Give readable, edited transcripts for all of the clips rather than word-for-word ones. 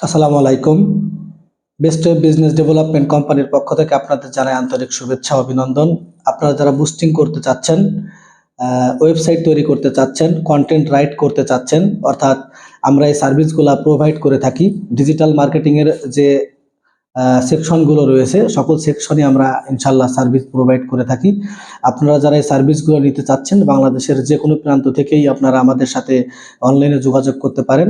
আসসালামু আলাইকুম। Best web business development কোম্পানির পক্ষ থেকে আপনাদের জানাই আন্তরিক শুভেচ্ছা ও অভিনন্দন। আপনারা যারা বুস্টিং করতে চাচ্ছেন, ওয়েবসাইট তৈরি করতে চাচ্ছেন, কন্টেন্ট রাইট করতে চাচ্ছেন, অর্থাৎ আমরা এই সার্ভিসগুলা প্রোভাইড করে থাকি। ডিজিটাল মার্কেটিং এর যে সেকশনগুলো রয়েছে, সকল সেকশনে আমরা ইনশাল্লাহ সার্ভিস প্রোভাইড করে থাকি। আপনারা যারা এই সার্ভিসগুলো নিতে চাচ্ছেন, বাংলাদেশের যে কোনো প্রান্ত থেকেই আপনারা আমাদের সাথে অনলাইনে যোগাযোগ করতে পারেন।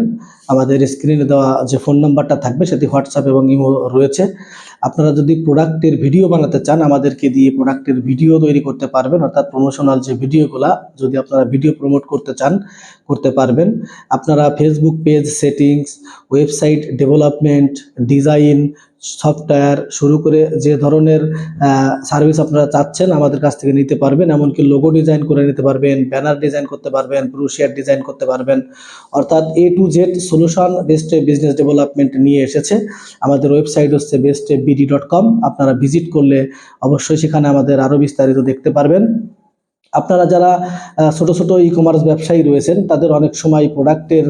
আমাদের স্ক্রিনে দেওয়া যে ফোন নাম্বারটা থাকবে সেটি হোয়াটসঅ্যাপ এবং ইমো রয়েছে। আপনারা যদি প্রোডাক্টের ভিডিও বানাতে চান, আমাদেরকে দিয়ে প্রোডাক্টের ভিডিও তৈরি করতে পারবেন, অর্থাৎ প্রমোশনাল যে ভিডিওগুলা যদি আপনারা ভিডিও প্রমোট করতে চান, করতে পারবেন। আপনারা Facebook page settings, website development, design, software শুরু করে যে ধরনের সার্ভিস আপনারা চাচ্ছেন আমাদের কাছ থেকে নিতে পারবেন। এমনকি লোগো ডিজাইন করে নিতে পারবেন, ব্যানার ডিজাইন করতে পারবেন, ব্রোশিয়ার ডিজাইন করতে পারবেন, অর্থাৎ A to Z solution best business development নিয়ে এসেছে। আমাদের ওয়েবসাইট হচ্ছে bestbd.com। আপনারা ভিজিট করলে অবশ্যই সেখানে আমাদের আরও বিস্তারিত দেখতে পারবেন। আপনারা যারা ছোট ছোট ই-কমার্স ব্যবসায়ী রয়েছেন, তাদের অনেক সময় প্রোডাক্টের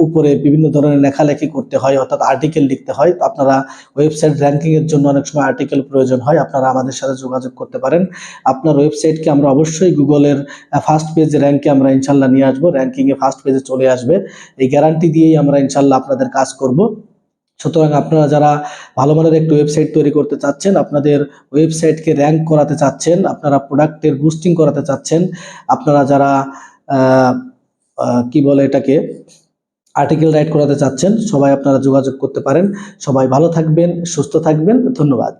উপরে বিভিন্ন ধরনের লেখালেখি করতে হয়, অর্থাৎ আর্টিকেল লিখতে হয়। তো আপনারা ওয়েবসাইট র্যাঙ্কিংয়ের জন্য অনেক সময় আর্টিকেল প্রয়োজন হয়, আপনারা আমাদের সাথে যোগাযোগ করতে পারেন। আপনার ওয়েবসাইটকে আমরা অবশ্যই গুগলের ফার্স্ট পেজ র্যাঙ্কে আমরা ইনশাল্লাহ নিয়ে আসবো, র্যাঙ্কিংয়ে ফার্স্ট পেজে চলে আসবে। এই গ্যারান্টি দিয়েই আমরা ইনশাল্লাহ আপনাদের কাজ করব। সুতরাং আপনারা যারা ভালো মানের একটি ওয়েবসাইট তৈরি করতে চাচ্ছেন, আপনাদের ওয়েবসাইটকে র্যাঙ্ক করাতে চাচ্ছেন, আপনারা প্রোডাক্টের বুস্টিং করাতে চাচ্ছেন, আপনারা যারা কি বলে এটাকে আর্টিকেল রাইট করাতে চাচ্ছেন, সবাই আপনারা যোগাযোগ করতে পারেন। সবাই ভালো থাকবেন, সুস্থ থাকবেন। ধন্যবাদ।